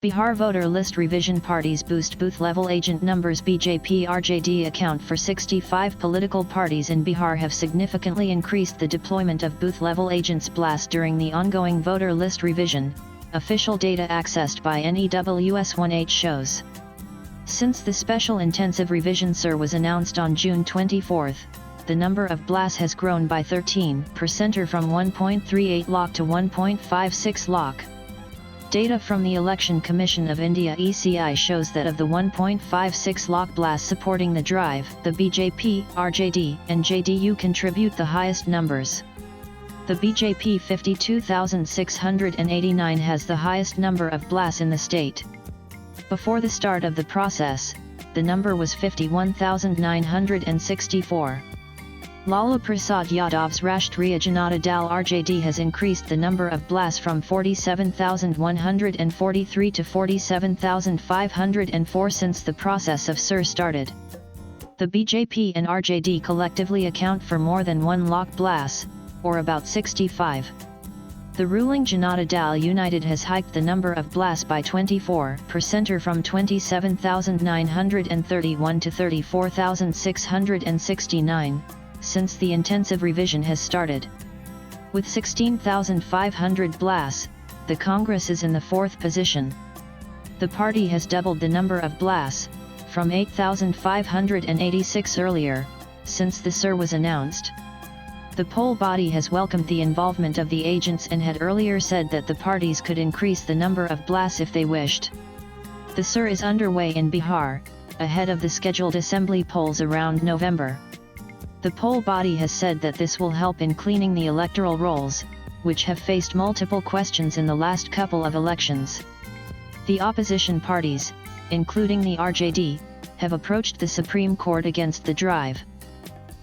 Bihar voter list revision parties boost booth-level agent numbers. BJP RJD account for 65 political parties in Bihar have significantly increased the deployment of booth-level agents blast during the ongoing voter list revision, official data accessed by NEWS18 shows. Since the special intensive revision SIR was announced on June 24, the number of blasts has grown by 13% from 1.38 lakh to 1.56 lakh. Data from the Election Commission of India (ECI) shows that of the 1.56 lakh blasts supporting the drive, the BJP, RJD, and JDU contribute the highest numbers. The BJP 52,689 has the highest number of blasts in the state. Before the start of the process, the number was 51,964. Lalu Prasad Yadav's Rashtriya Janata Dal RJD has increased the number of blasts from 47,143 to 47,504 since the process of SIR started. The BJP and RJD collectively account for more than 1 lakh blasts, or about 65. The ruling Janata Dal United has hiked the number of blasts by 24% from 27,931 to 34,669. Since the intensive revision has started. With 16,500 blasts, the Congress is in the 4th position. The party has doubled the number of blasts, from 8,586 earlier, since the SIR was announced. The poll body has welcomed the involvement of the agents and had earlier said that the parties could increase the number of blasts if they wished. The SIR is underway in Bihar, ahead of the scheduled assembly polls around November. The poll body has said that this will help in cleaning the electoral rolls, which have faced multiple questions in the last couple of elections. The opposition parties, including the RJD, have approached the Supreme Court against the drive.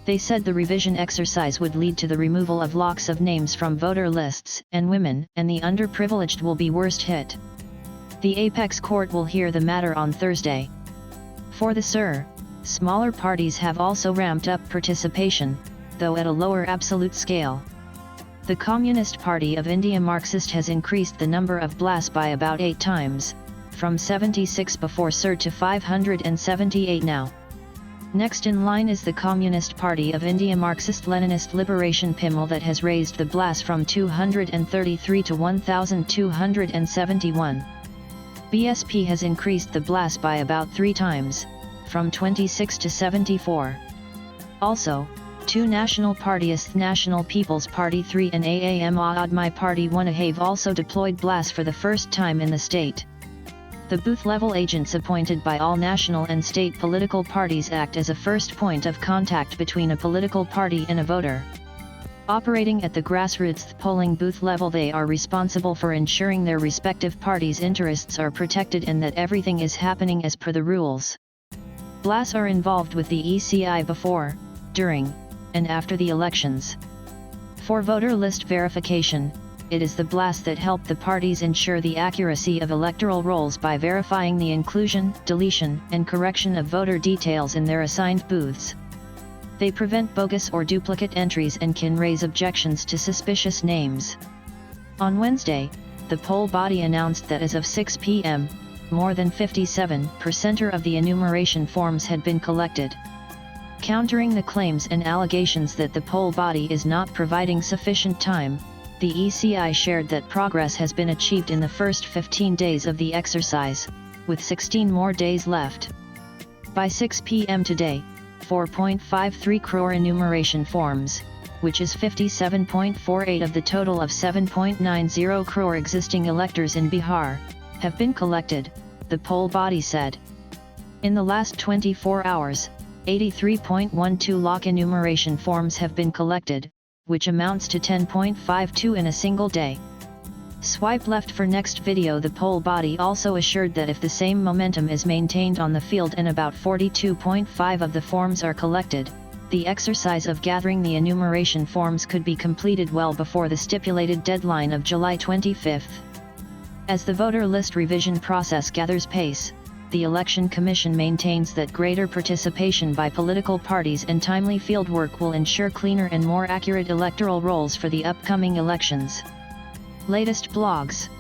They said the revision exercise would lead to the removal of lakhs of names from voter lists, and women and the underprivileged will be worst hit. The apex court will hear the matter on Thursday. For the SIR, smaller parties have also ramped up participation, though at a lower absolute scale. The Communist Party of India Marxist has increased the number of blasts by about 8 times, from 76 before SIR to 578 now. Next in line is the Communist Party of India Marxist-Leninist Liberation PIML that has raised the blast from 233 to 1,271. BSP has increased the blast by about 3 times, from 26 to 74. Also, 2 national partyists National People's Party 3 and Aam Aadmi Party 1 have also deployed blasts for the first time in the state. The booth-level agents appointed by all national and state political parties act as a first point of contact between a political party and a voter. Operating at the grassroots polling booth level, they are responsible for ensuring their respective parties' interests are protected and that everything is happening as per the rules. Blasts are involved with the ECI before, during, and after the elections. For voter list verification, it is the blasts that help the parties ensure the accuracy of electoral rolls by verifying the inclusion, deletion, and correction of voter details in their assigned booths. They prevent bogus or duplicate entries and can raise objections to suspicious names. On Wednesday, the poll body announced that as of 6 p.m., more than 57% of the enumeration forms had been collected. Countering the claims and allegations that the poll body is not providing sufficient time, the ECI shared that progress has been achieved in the first 15 days of the exercise, with 16 more days left. By 6 p.m. today, 4.53 crore enumeration forms, which is 57.48% of the total of 7.90 crore existing electors in Bihar, have been collected, the poll body said. In the last 24 hours, 83.12 lakh enumeration forms have been collected, which amounts to 10.52 in a single day. Swipe left for next video. The poll body also assured that if the same momentum is maintained on the field and about 42.5% of the forms are collected, the exercise of gathering the enumeration forms could be completed well before the stipulated deadline of July 25. As the voter list revision process gathers pace, the Election Commission maintains that greater participation by political parties and timely fieldwork will ensure cleaner and more accurate electoral rolls for the upcoming elections. Latest blogs.